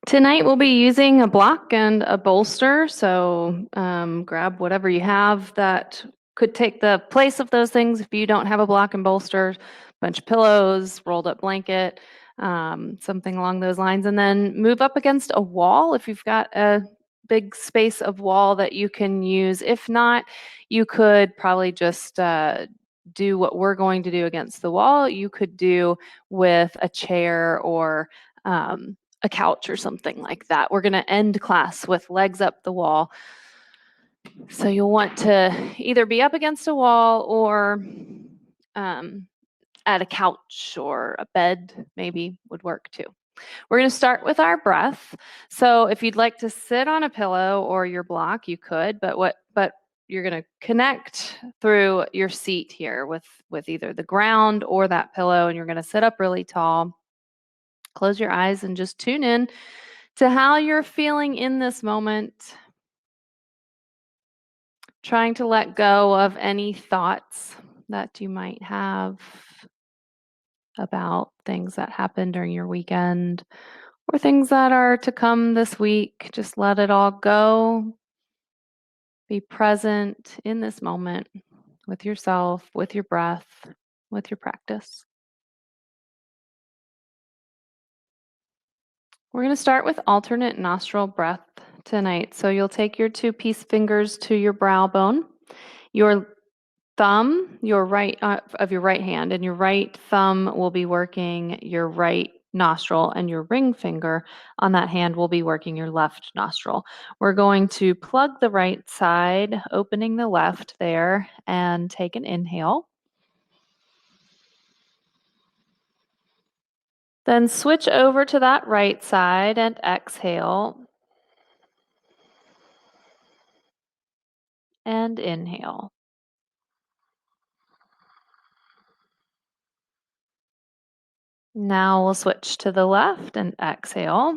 Tonight we'll be using a block and a bolster, so grab whatever you have that could take the place of those things. If you don't have a block and bolster, bunch of pillows, rolled up blanket, something along those lines, and then move up against a wall if you've got a big space of wall that you can use. If not, you could probably just do what we're going to do against the wall. You could do with a chair or a couch or something like that. We're going to end class with legs up the wall. So you'll want to either be up against a wall or at a couch or a bed maybe would work too. We're going to start with our breath. So if you'd like to sit on a pillow or your block, you could, but you're going to connect through your seat here with either the ground or that pillow, and you're going to sit up really tall. Close your eyes and just tune in to how you're feeling in this moment. Trying to let go of any thoughts that you might have about things that happened during your weekend or things that are to come this week. Just let it all go. Be present in this moment with yourself, with your breath, with your practice. We're going to start with alternate nostril breath tonight. So you'll take your two peace fingers to your brow bone. Your thumb, your right of your right hand, and your right thumb will be working your right nostril, and your ring finger on that hand will be working your left nostril. We're going to plug the right side, opening the left there, and take an inhale. Then switch over to that right side and exhale. And inhale. Now we'll switch to the left and exhale.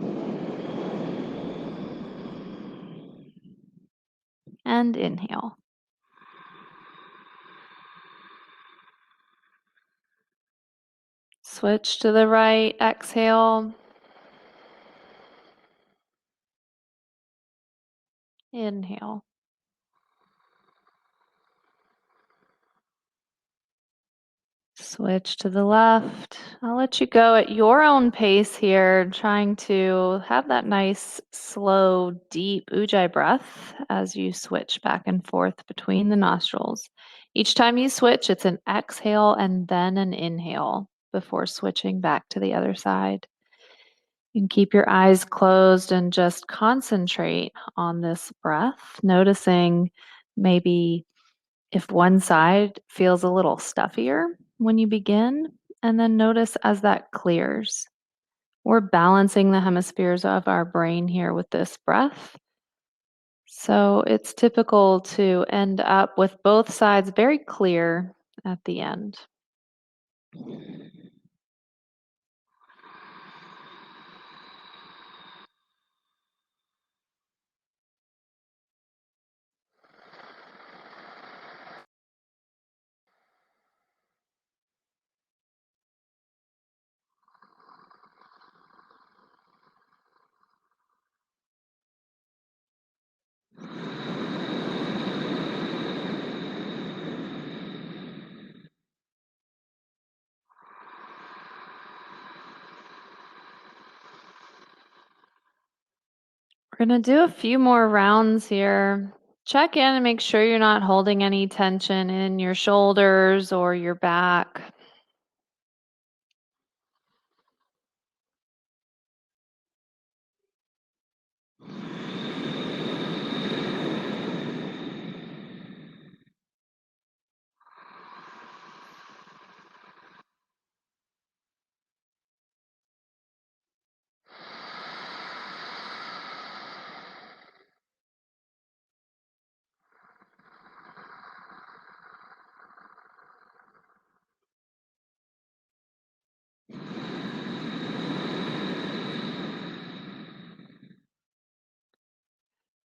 And inhale. Switch to the right, exhale. Inhale. Switch to the left. I'll let you go at your own pace here, trying to have that nice, slow, deep ujjayi breath as you switch back and forth between the nostrils. Each time you switch, it's an exhale and then an inhale before switching back to the other side. You can keep your eyes closed and just concentrate on this breath, noticing maybe if one side feels a little stuffier when you begin, and then notice as that clears. We're balancing the hemispheres of our brain here with this breath. So it's typical to end up with both sides very clear at the end. We're going to do a few more rounds here. Check in and make sure you're not holding any tension in your shoulders or your back.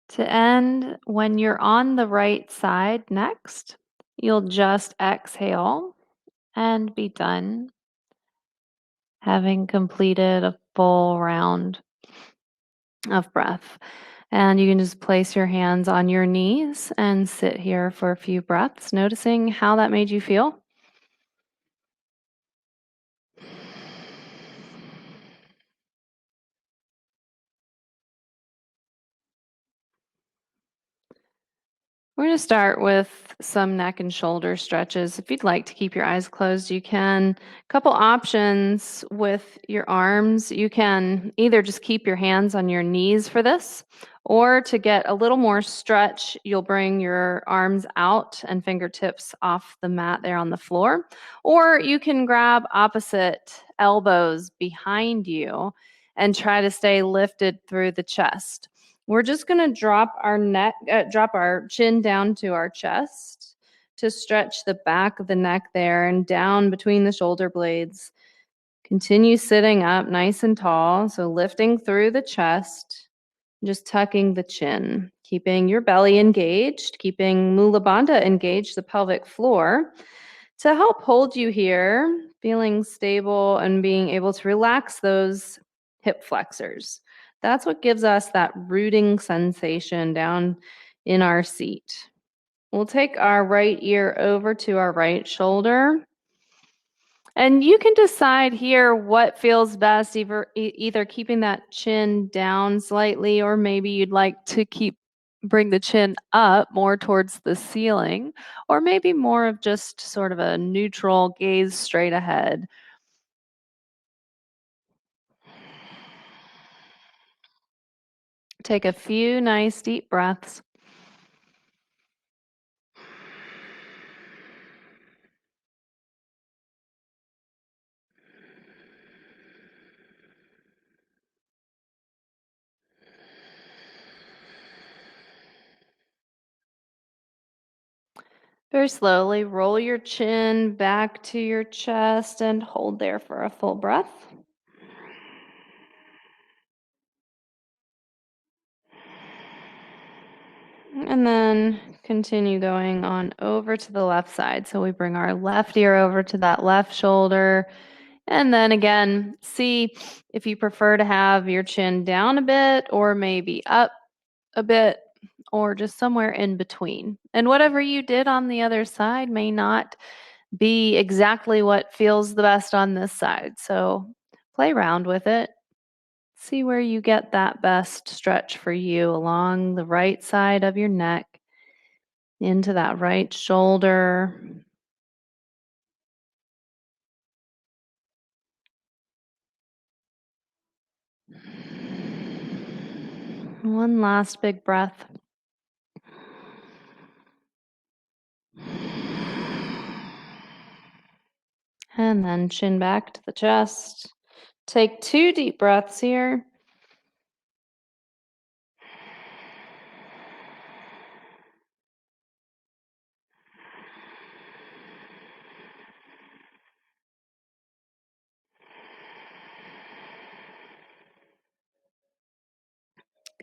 To end, when you're on the right side next, you'll just exhale and be done, having completed a full round. of breath. And you can just place your hands on your knees and sit here for a few breaths, noticing how that made you feel. We're going to start with some neck and shoulder stretches. If you'd like to keep your eyes closed, you can. Couple options with your arms. You can either just keep your hands on your knees for this, or to get a little more stretch, you'll bring your arms out and fingertips off the mat there on the floor. Or you can grab opposite elbows behind you and try to stay lifted through the chest. We're just going to drop our chin down to our chest to stretch the back of the neck there and down between the shoulder blades. Continue sitting up nice and tall. So lifting through the chest, just tucking the chin, keeping your belly engaged, keeping Mula Bandha engaged, the pelvic floor, to help hold you here, feeling stable and being able to relax those hip flexors. That's what gives us that rooting sensation down in our seat. We'll take our right ear over to our right shoulder. And you can decide here what feels best, either keeping that chin down slightly, or maybe you'd like to bring the chin up more towards the ceiling, or maybe more of just sort of a neutral gaze straight ahead. Take a few nice deep breaths. Very slowly roll your chin back to your chest and hold there for a full breath. And then continue going on over to the left side. So we bring our left ear over to that left shoulder. And then again, see if you prefer to have your chin down a bit or maybe up a bit or just somewhere in between. And whatever you did on the other side may not be exactly what feels the best on this side. So play around with it. See where you get that best stretch for you along the right side of your neck, into that right shoulder. One last big breath. And then chin back to the chest. Take 2 deep breaths here.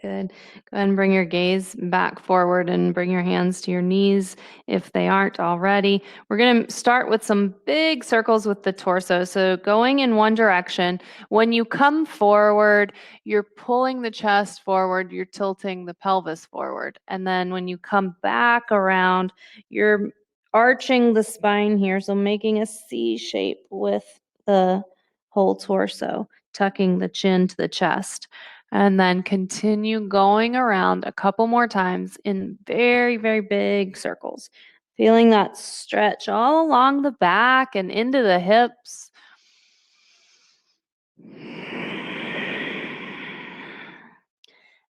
Good. Go ahead and bring your gaze back forward and bring your hands to your knees if they aren't already. We're going to start with some big circles with the torso. So going in one direction. When you come forward, you're pulling the chest forward, you're tilting the pelvis forward. And then when you come back around, you're arching the spine here. So making a C shape with the whole torso, tucking the chin to the chest. And then continue going around a couple more times in very, very big circles. Feeling that stretch all along the back and into the hips.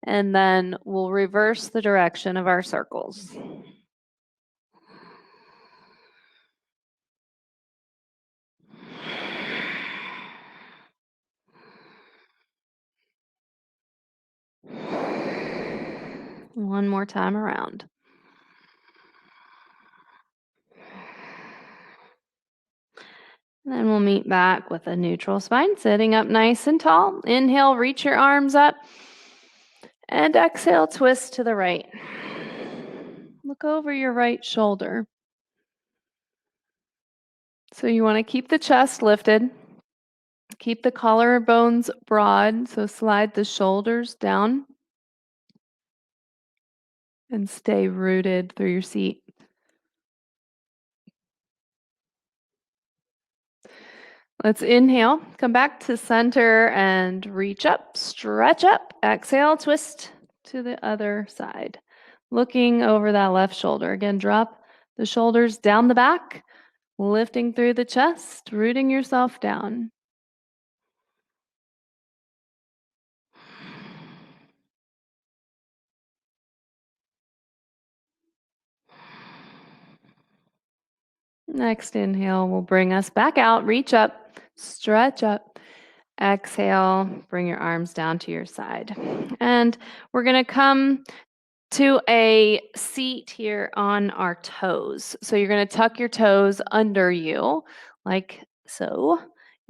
And then we'll reverse the direction of our circles. One more time around. And then we'll meet back with a neutral spine, sitting up nice and tall. Inhale, reach your arms up. And exhale, twist to the right. Look over your right shoulder. So you want to keep the chest lifted. Keep the collarbones broad, so slide the shoulders down and stay rooted through your seat. Let's inhale, come back to center and reach up, stretch up. Exhale, twist to the other side. Looking over that left shoulder. Again, drop the shoulders down the back, lifting through the chest, rooting yourself down. Next inhale will bring us back out. Reach up, stretch up. Exhale, bring your arms down to your side. And we're going to come to a seat here on our toes. So you're going to tuck your toes under you, like so.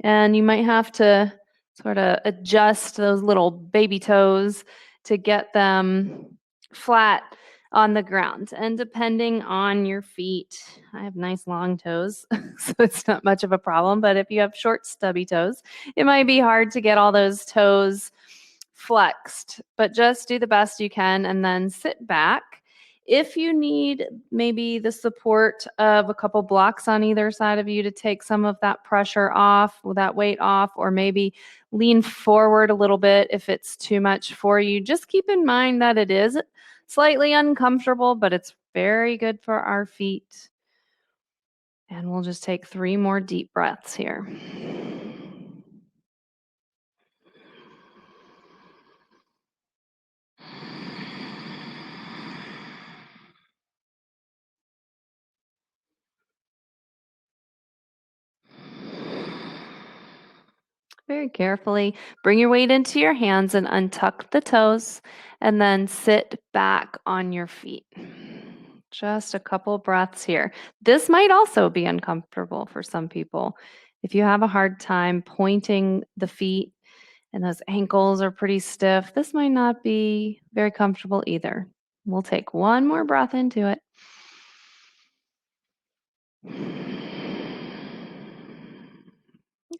And you might have to sort of adjust those little baby toes to get them flat on the ground. And depending on your feet, I have nice long toes, so it's not much of a problem. But if you have short, stubby toes, it might be hard to get all those toes flexed, but just do the best you can and then sit back. If you need maybe the support of a couple blocks on either side of you to take some of that pressure off, that weight off, or maybe lean forward a little bit if it's too much for you, just keep in mind that it is slightly uncomfortable, but it's very good for our feet. And we'll just take 3 more deep breaths here. Very carefully bring your weight into your hands and untuck the toes, and then sit back on your feet. Just a couple breaths here. This might also be uncomfortable for some people. If you have a hard time pointing the feet and those ankles are pretty stiff, this might not be very comfortable either. We'll take one more breath into it.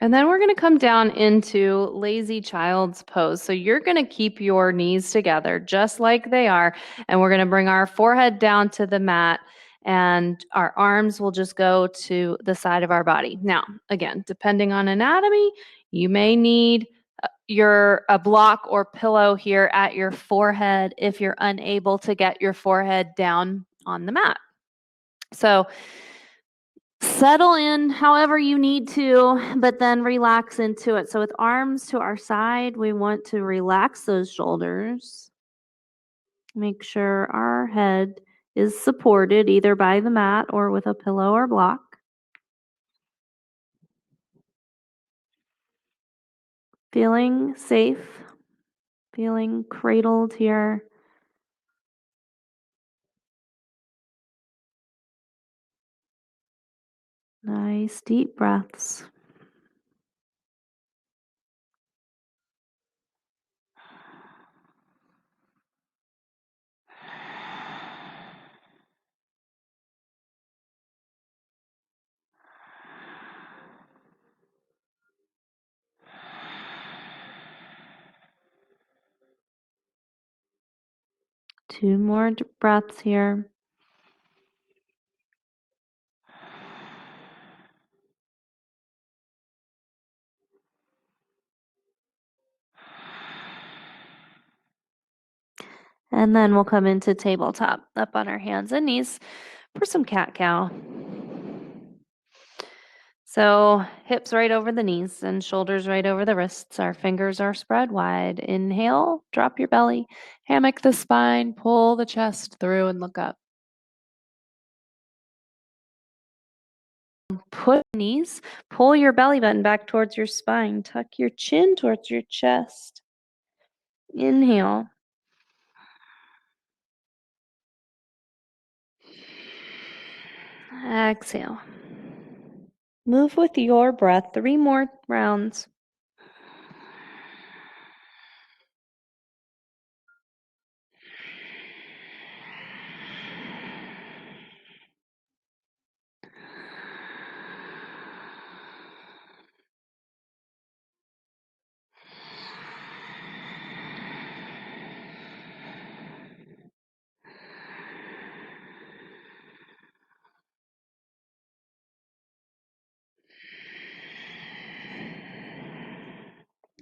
And then we're going to come down into lazy child's pose. So you're going to keep your knees together just like they are. And we're going to bring our forehead down to the mat, and our arms will just go to the side of our body. Now, again, depending on anatomy, you may need a block or pillow here at your forehead if you're unable to get your forehead down on the mat. So settle in however you need to, but then relax into it. So with arms to our side, we want to relax those shoulders. Make sure our head is supported either by the mat or with a pillow or block. Feeling safe, feeling cradled here. Nice deep breaths. Two more breaths here. And then we'll come into tabletop, up on our hands and knees for some cat-cow. So hips right over the knees and shoulders right over the wrists. Our fingers are spread wide. Inhale, drop your belly, hammock the spine, pull the chest through and look up. Put knees, pull your belly button back towards your spine. Tuck your chin towards your chest. Inhale. Exhale. Move with your breath. 3 more rounds.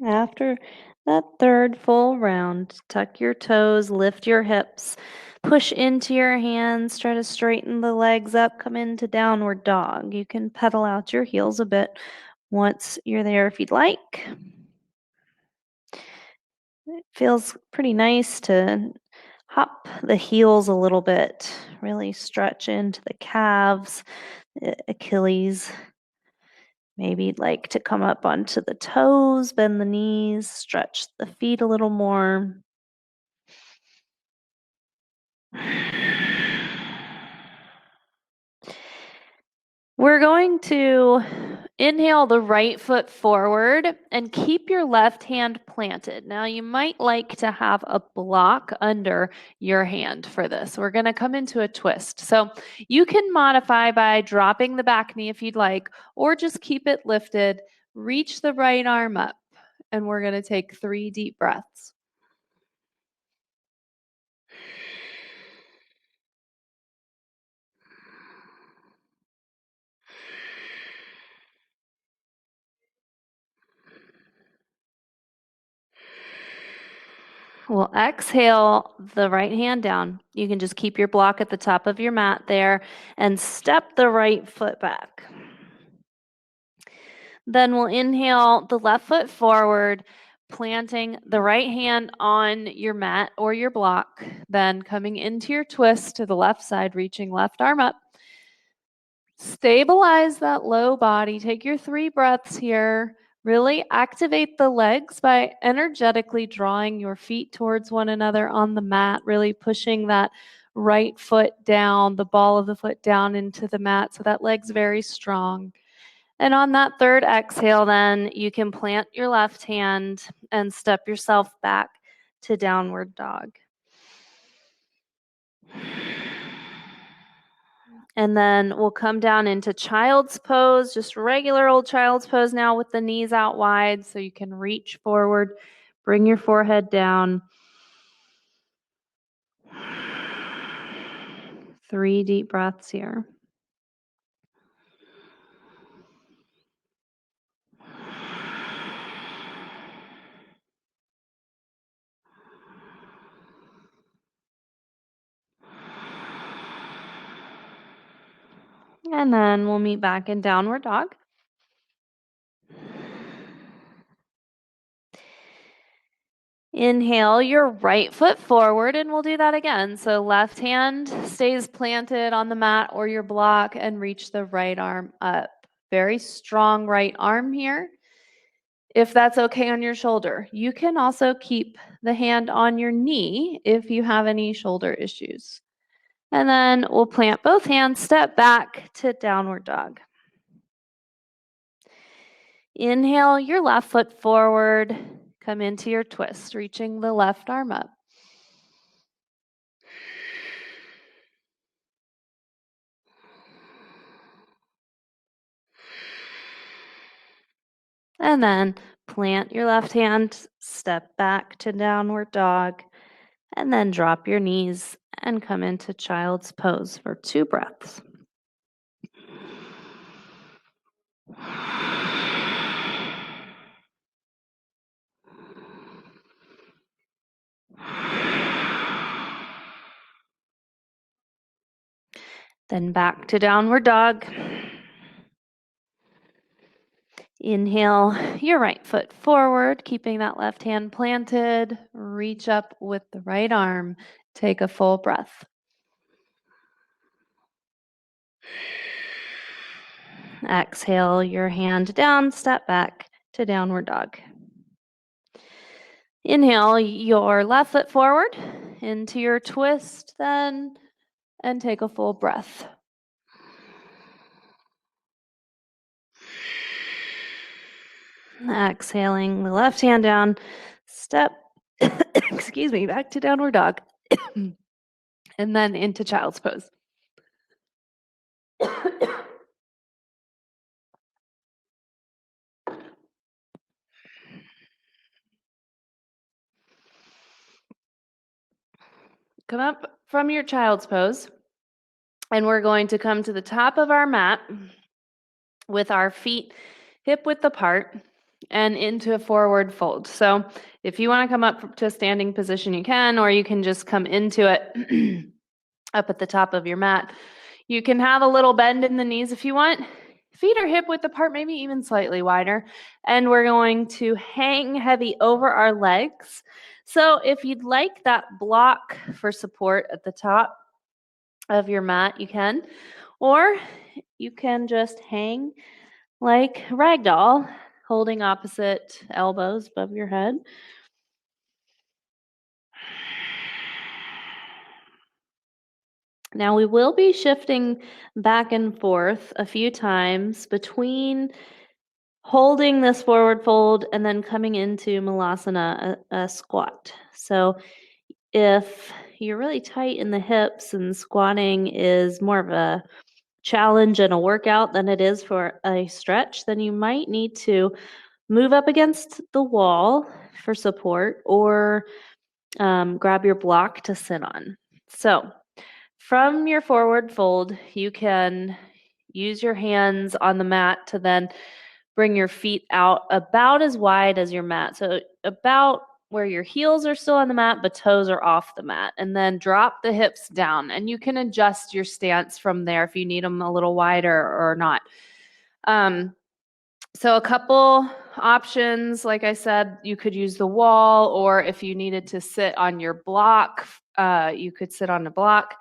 After that third full round, tuck your toes, lift your hips, push into your hands, try to straighten the legs up, come into downward dog. You can pedal out your heels a bit once you're there if you'd like. It feels pretty nice to hop the heels a little bit, really stretch into the calves, Achilles. Maybe you'd like to come up onto the toes, bend the knees, stretch the feet a little more. We're going to inhale the right foot forward and keep your left hand planted. Now, you might like to have a block under your hand for this. We're going to come into a twist. So you can modify by dropping the back knee if you'd like, or just keep it lifted. Reach the right arm up, and we're going to take 3 deep breaths. We'll exhale the right hand down. You can just keep your block at the top of your mat there and step the right foot back. Then we'll inhale the left foot forward, planting the right hand on your mat or your block. Then coming into your twist to the left side, reaching left arm up. Stabilize that low body. Take your 3 breaths here. Really activate the legs by energetically drawing your feet towards one another on the mat, really pushing that right foot down, the ball of the foot down into the mat so that leg's very strong. And on that third exhale, then you can plant your left hand and step yourself back to downward dog. And then we'll come down into child's pose, just regular old child's pose now with the knees out wide so you can reach forward, bring your forehead down. 3 deep breaths here. And then we'll meet back in downward dog. Inhale your right foot forward, and we'll do that again. So left hand stays planted on the mat or your block and reach the right arm up. Very strong right arm here. If that's okay on your shoulder, you can also keep the hand on your knee if you have any shoulder issues. And then we'll plant both hands, step back to downward dog. Inhale your left foot forward, come into your twist, reaching the left arm up. And then plant your left hand, step back to downward dog, and then drop your knees and come into child's pose for 2 breaths. Then back to downward dog. Inhale your right foot forward, keeping that left hand planted. Reach up with the right arm. Take a full breath. Exhale your hand down, step back to downward dog. Inhale your left foot forward into your twist then, and take a full breath. Exhaling the left hand down, step, excuse me, back to downward dog, and then into child's pose. Come up from your child's pose, and we're going to come to the top of our mat with our feet hip width apart, and into a forward fold. So if you want to come up to a standing position, you can, or you can just come into it up at the top of your mat. You can have a little bend in the knees if you want. Feet are hip width apart, maybe even slightly wider. And we're going to hang heavy over our legs. So if you'd like that block for support at the top of your mat, you can. Or you can just hang like ragdoll, holding opposite elbows above your head. Now we will be shifting back and forth a few times between holding this forward fold and then coming into malasana, a squat. So if you're really tight in the hips and squatting is more of a challenge and a workout than it is for a stretch, then you might need to move up against the wall for support or grab your block to sit on. So from your forward fold, you can use your hands on the mat to then bring your feet out about as wide as your mat. So about where your heels are still on the mat, but toes are off the mat. And then drop the hips down. And you can adjust your stance from there if you need them a little wider or not. So a couple options, like I said, you could use the wall, or if you needed to sit on your block, you could sit on the block.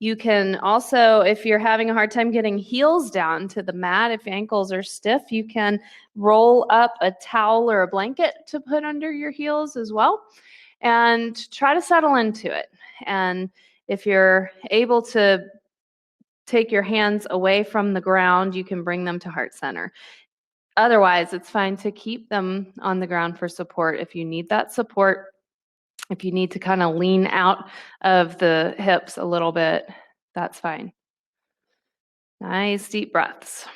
You can also, if you're having a hard time getting heels down to the mat, if ankles are stiff, you can roll up a towel or a blanket to put under your heels as well, and try to settle into it. And if you're able to take your hands away from the ground, you can bring them to heart center. Otherwise, it's fine to keep them on the ground for support if you need that support. If you need to kind of lean out of the hips a little bit, that's fine. Nice deep breaths.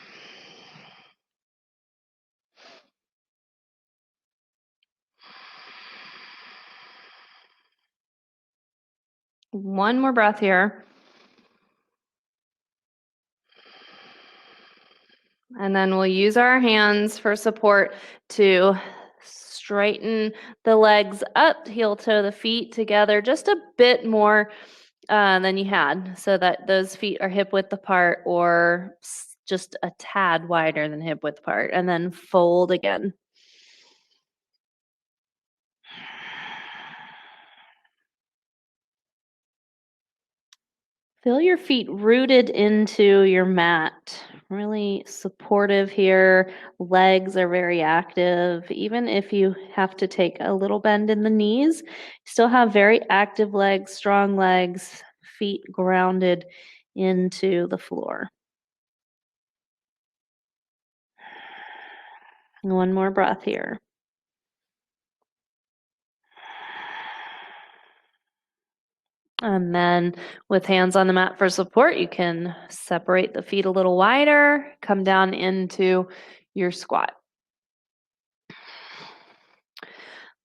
One more breath here. And then we'll use our hands for support to straighten the legs up, heel toe the feet together just a bit more than you had, so that those feet are hip width apart or just a tad wider than hip width apart, and then fold again. Feel your feet rooted into your mat. Really supportive here. Legs are very active. Even if you have to take a little bend in the knees, you still have very active legs, strong legs, feet grounded into the floor. One more breath here. And then with hands on the mat for support, you can separate the feet a little wider, come down into your squat.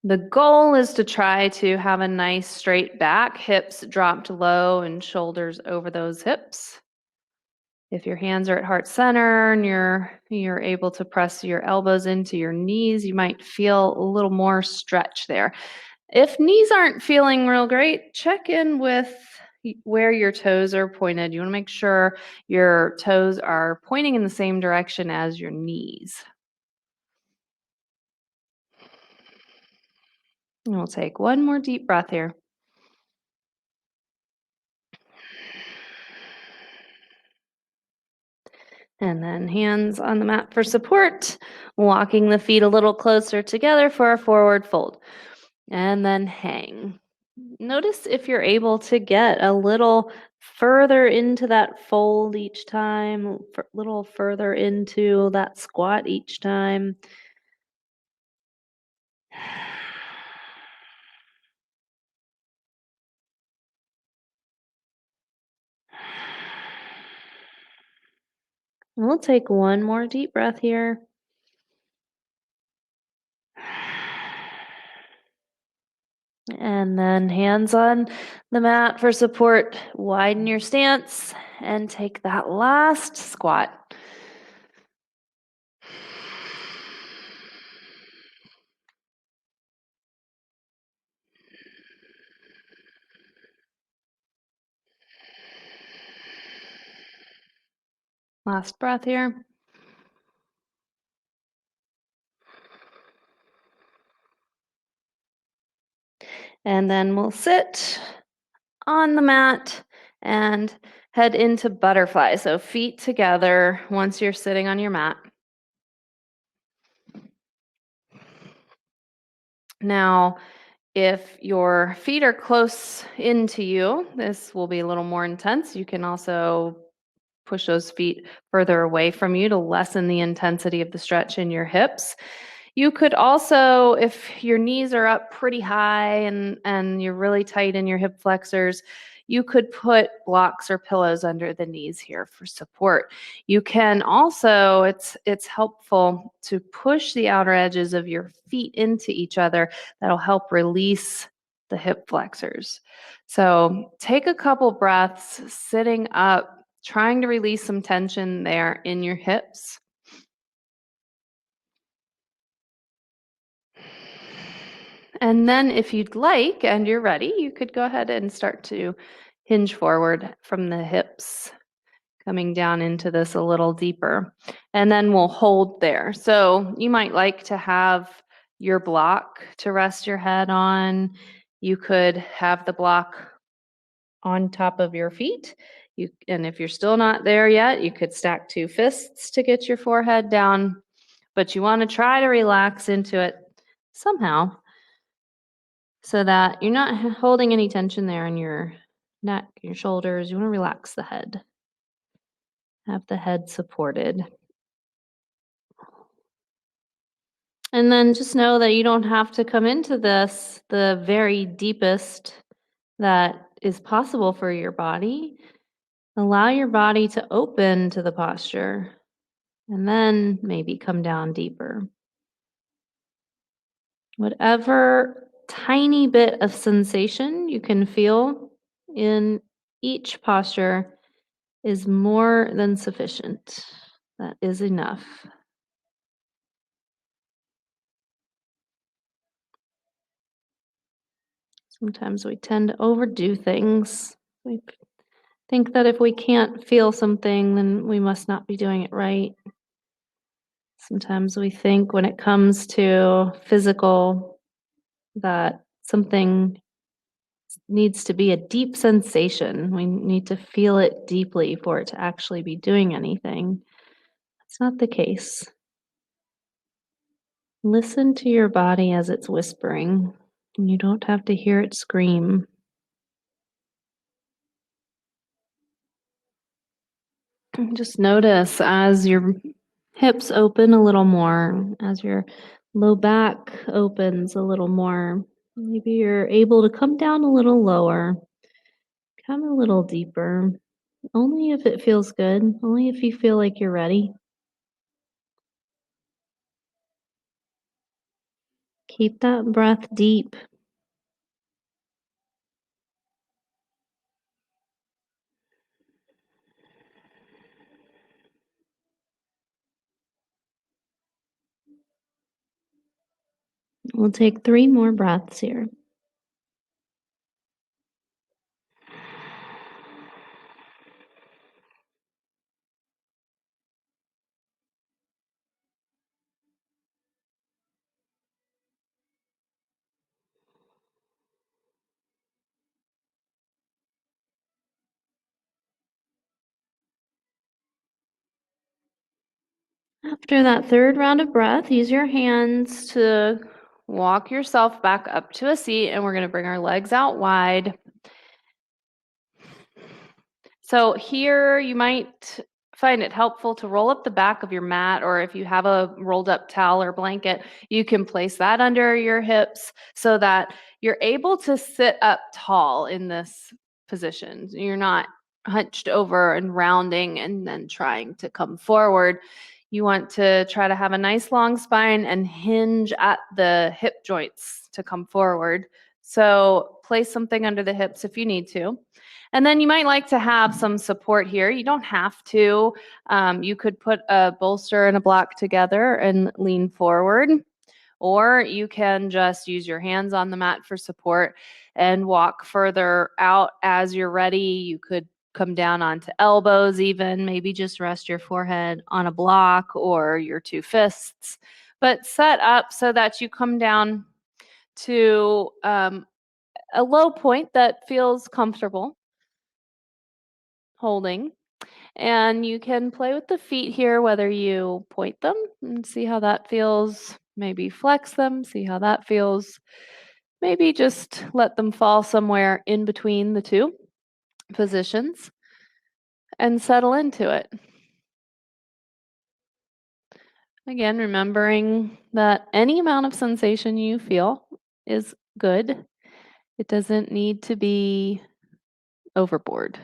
The goal is to try to have a nice straight back, hips dropped low and shoulders over those hips. If your hands are at heart center and you're able to press your elbows into your knees, you might feel a little more stretch there. If knees aren't feeling real great, check in with where your toes are pointed. You want to make sure your toes are pointing in the same direction as your knees. And we'll take one more deep breath here. And then hands on the mat for support, walking the feet a little closer together for a forward fold. And then hang. Notice if you're able to get a little further into that fold each time, a little further into that squat each time. We'll take one more deep breath here. And then hands on the mat for support. Widen your stance and take that last squat. Last breath here. And then we'll sit on the mat and head into butterfly. So feet together once you're sitting on your mat. Now, if your feet are close into you, this will be a little more intense. You can also push those feet further away from you to lessen the intensity of the stretch in your hips. You could also, if your knees are up pretty high and you're really tight in your hip flexors, you could put blocks or pillows under the knees here for support. You can also, it's helpful to push the outer edges of your feet into each other. That'll help release the hip flexors. So take a couple breaths sitting up, trying to release some tension there in your hips. And then if you'd like and you're ready, you could go ahead and start to hinge forward from the hips, coming down into this a little deeper. And then we'll hold there. So you might like to have your block to rest your head on. You could have the block on top of your feet. And if you're still not there yet, you could stack two fists to get your forehead down. But you want to try to relax into it somehow so that you're not holding any tension there in your neck, your shoulders. You want to relax the head, have the head supported. And then just know that you don't have to come into this the very deepest that is possible for your body. Allow your body to open to the posture and then maybe come down deeper. Whatever tiny bit of sensation you can feel in each posture is more than sufficient. That is enough. Sometimes we tend to overdo things. We think that if we can't feel something, then we must not be doing it right. Sometimes we think when it comes to physical that something needs to be a deep sensation. We need to feel it deeply for it to actually be doing anything. That's not the case. Listen to your body as it's whispering. You don't have to hear it scream. And just notice as your hips open a little more, as your low back opens a little more. Maybe you're able to come down a little lower, come a little deeper. Only if it feels good, only if you feel like you're ready. Keep that breath deep. We'll take 3 more breaths here. After that third round of breath, use your hands to walk yourself back up to a seat, and we're going to bring our legs out wide. So here you might find it helpful to roll up the back of your mat, or if you have a rolled up towel or blanket, you can place that under your hips so that you're able to sit up tall in this position. You're not hunched over and rounding and then trying to come forward. You want to try to have a nice long spine and hinge at the hip joints to come forward. So place something under the hips if you need to. And then you might like to have some support here. You don't have to. You could put a bolster and a block together and lean forward, or you can just use your hands on the mat for support and walk further out as you're ready. You could come down onto elbows even, maybe just rest your forehead on a block or your two fists, but set up so that you come down to a low point that feels comfortable holding. And you can play with the feet here, whether you point them and see how that feels, maybe flex them, see how that feels. Maybe just let them fall somewhere in between the two positions and settle into it. Again, remembering that any amount of sensation you feel is good. It doesn't need to be overboard.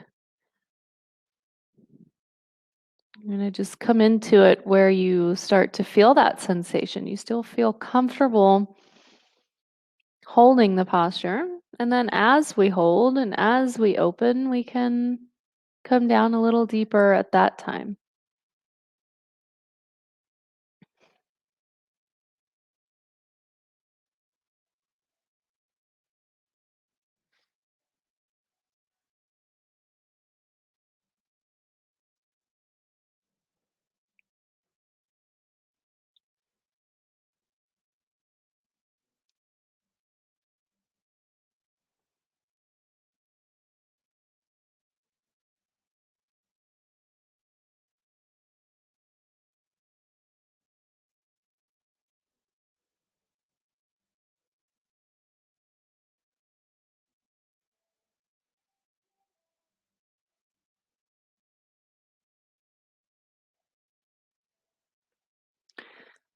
I'm going to just come into it where you start to feel that sensation. You still feel comfortable holding the posture. And then as we hold and as we open, we can come down a little deeper at that time.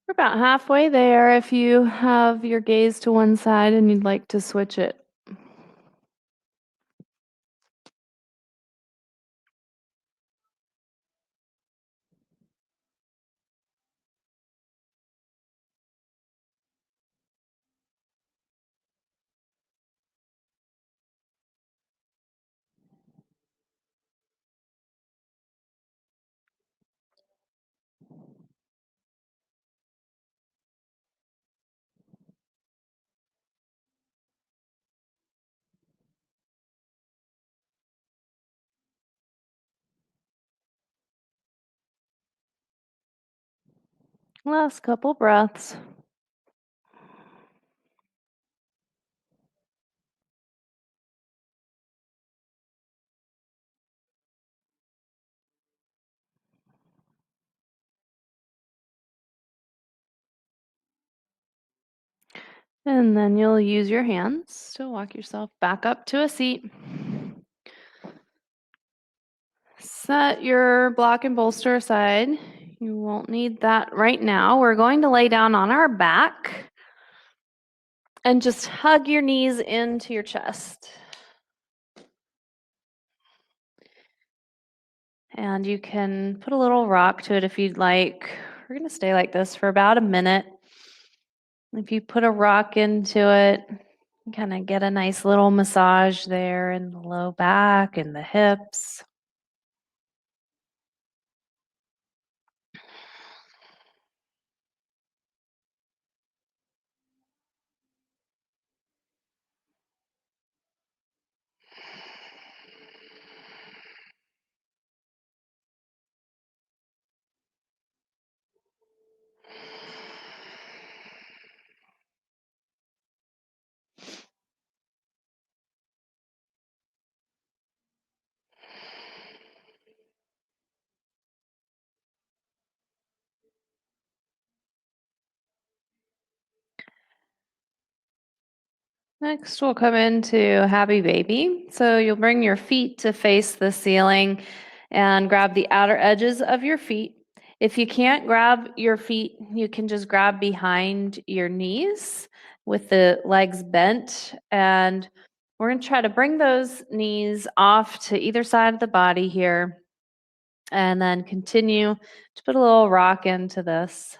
We're about halfway there if you have your gaze to one side and you'd like to switch it. Last couple breaths. And then you'll use your hands to walk yourself back up to a seat. Set your block and bolster aside. You won't need that right now. We're going to lay down on our back and just hug your knees into your chest. And you can put a little rock to it if you'd like. We're going to stay like this for about a minute. If you put a rock into it, kind of get a nice little massage there in the low back and the hips. Next, we'll come into Happy Baby. So you'll bring your feet to face the ceiling and grab the outer edges of your feet. If you can't grab your feet, you can just grab behind your knees with the legs bent. And we're going to try to bring those knees off to either side of the body here. And then continue to put a little rock into this.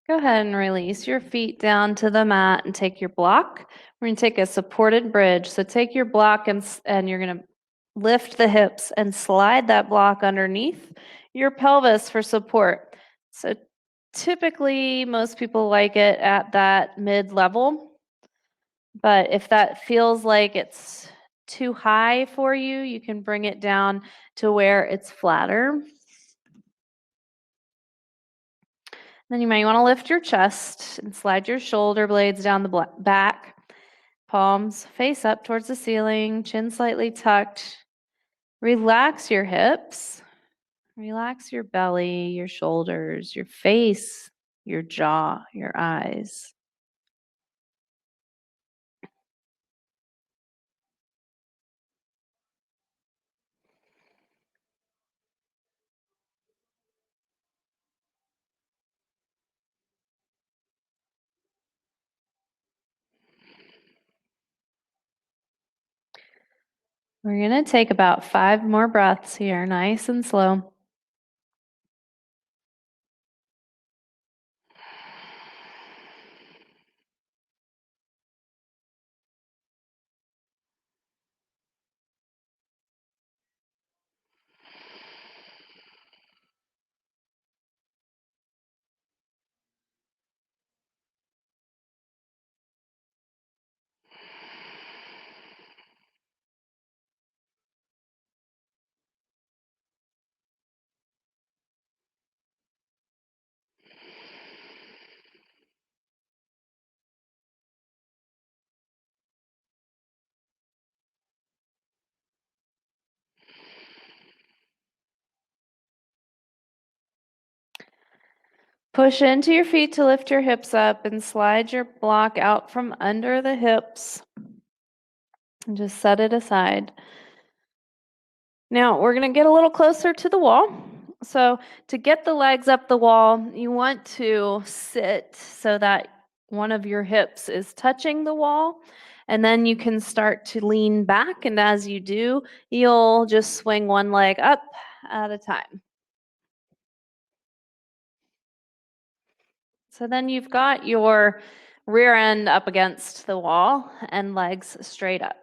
Go ahead and release your feet down to the mat and take your block. We're going to take a supported bridge. So take your block and you're going to lift the hips and slide that block underneath your pelvis for support. So typically, most people like it at that mid level. But if that feels like it's too high for you, you can bring it down to where it's flatter. Then you might want to lift your chest and slide your shoulder blades down the back. Palms face up towards the ceiling, chin slightly tucked. Relax your hips. Relax your belly, your shoulders, your face, your jaw, your eyes. We're going to take about 5 more breaths here, nice and slow. Push into your feet to lift your hips up and slide your block out from under the hips. And just set it aside. Now we're going to get a little closer to the wall. So to get the legs up the wall, you want to sit so that one of your hips is touching the wall. And then you can start to lean back. And as you do, you'll just swing one leg up at a time. So then you've got your rear end up against the wall and legs straight up.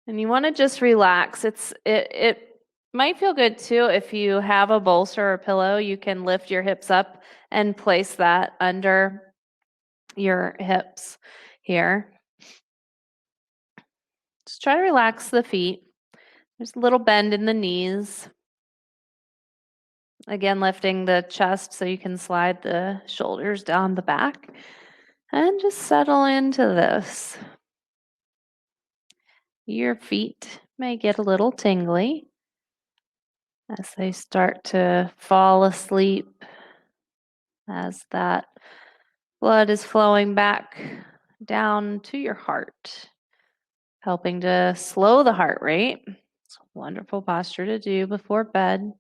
And you want to just relax. It might feel good too if you have a bolster or pillow, you can lift your hips up and place that under your hips here. Just try to relax the feet. There's a little bend in the knees. Again, lifting the chest so you can slide the shoulders down the back. And just settle into this. Your feet may get a little tingly as they start to fall asleep, as that blood is flowing back down to your heart, helping to slow the heart rate. It's a wonderful posture to do before bed.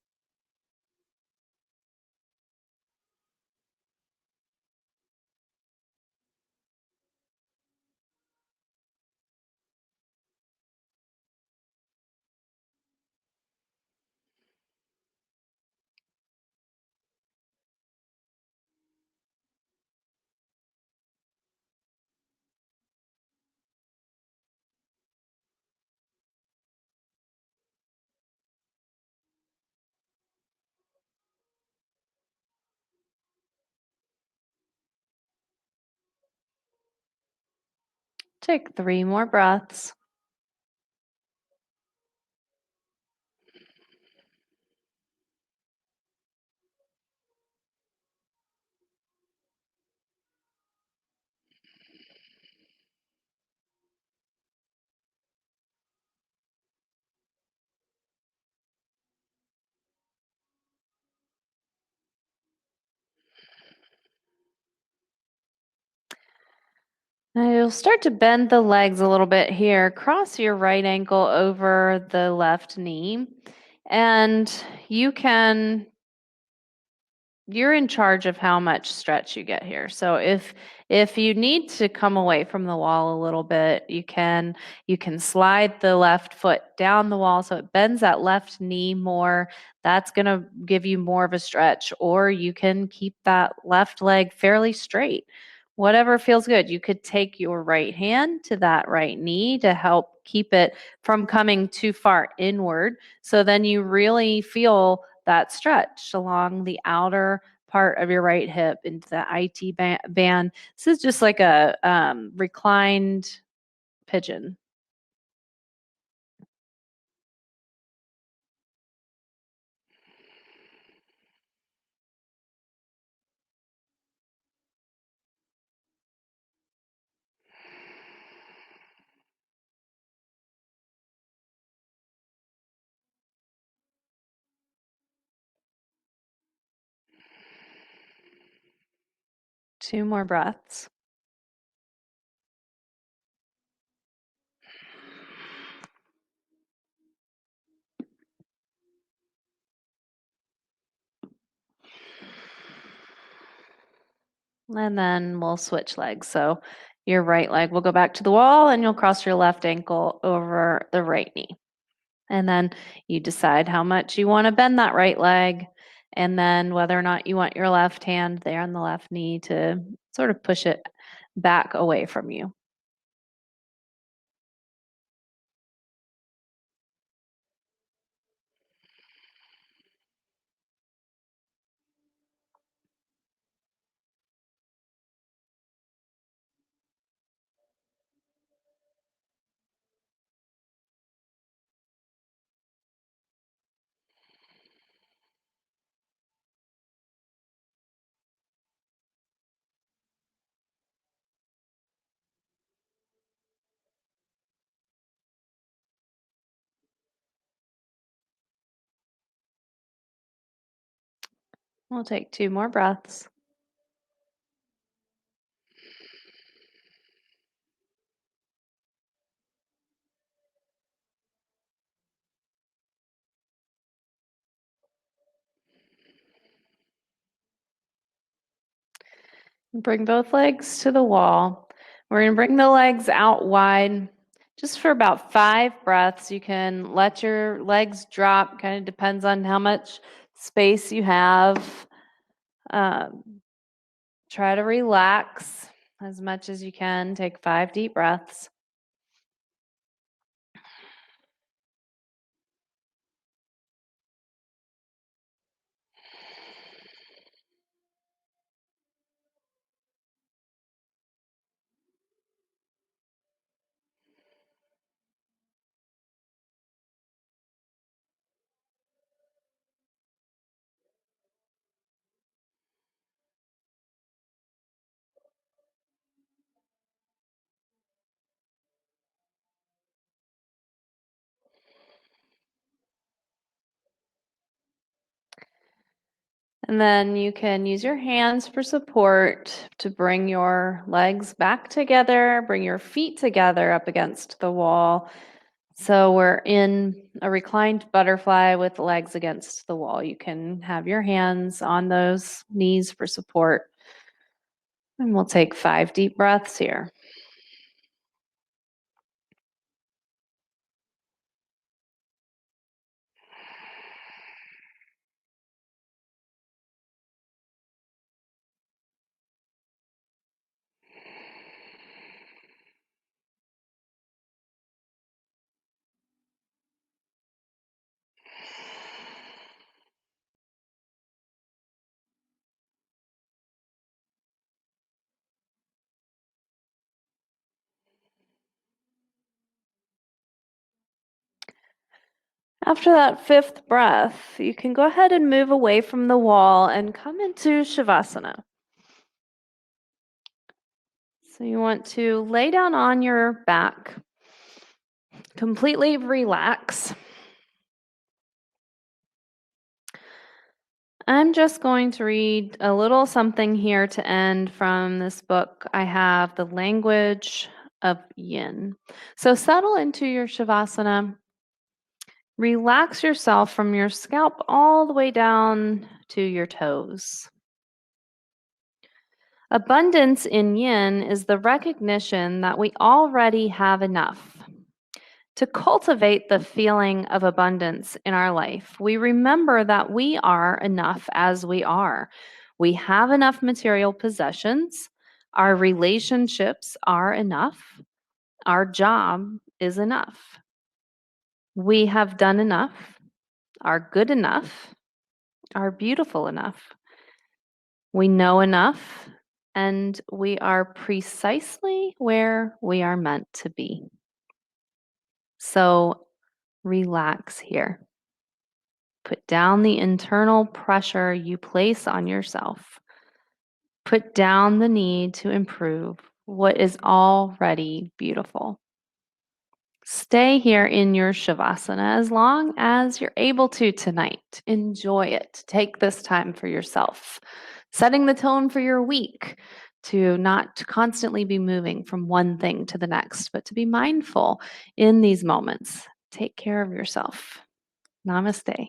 Take 3 more breaths. Now you'll start to bend the legs a little bit here. Cross your right ankle over the left knee. And you can you're in charge of how much stretch you get here. So if you need to come away from the wall a little bit, you can slide the left foot down the wall so it bends that left knee more. That's going to give you more of a stretch, or you can keep that left leg fairly straight. Whatever feels good. You could take your right hand to that right knee to help keep it from coming too far inward. So then you really feel that stretch along the outer part of your right hip into the band. This is just like a reclined pigeon. Two more breaths. And then we'll switch legs. So your right leg will go back to the wall and you'll cross your left ankle over the right knee. And then you decide how much you want to bend that right leg, and then whether or not you want your left hand there on the left knee to sort of push it back away from you. We'll take two more breaths. Bring both legs to the wall. We're going to bring the legs out wide just for about 5 breaths. You can let your legs drop, kind of depends on how much space you have. Um, Try to relax as much as you can. Take 5 deep breaths. And then you can use your hands for support to bring your legs back together, bring your feet together up against the wall. So we're in a reclined butterfly with the legs against the wall. You can have your hands on those knees for support. And we'll take 5 deep breaths here. After that 5th breath, you can go ahead and move away from the wall and come into Shavasana. So you want to lay down on your back, completely relax. I'm just going to read a little something here to end from this book. I have The Language of Yin. So settle into your Shavasana. Relax yourself from your scalp all the way down to your toes. Abundance in yin is the recognition that we already have enough. To cultivate the feeling of abundance in our life, we remember that we are enough as we are. We have enough material possessions. Our relationships are enough. Our job is enough. We have done enough, are good enough, are beautiful enough. We know enough, and we are precisely where we are meant to be. So relax here. Put down the internal pressure you place on yourself. Put down the need to improve what is already beautiful. Stay here in your Shavasana as long as you're able to tonight. Enjoy it. Take this time for yourself, setting the tone for your week to not constantly be moving from one thing to the next, but to be mindful in these moments. Take care of yourself. Namaste.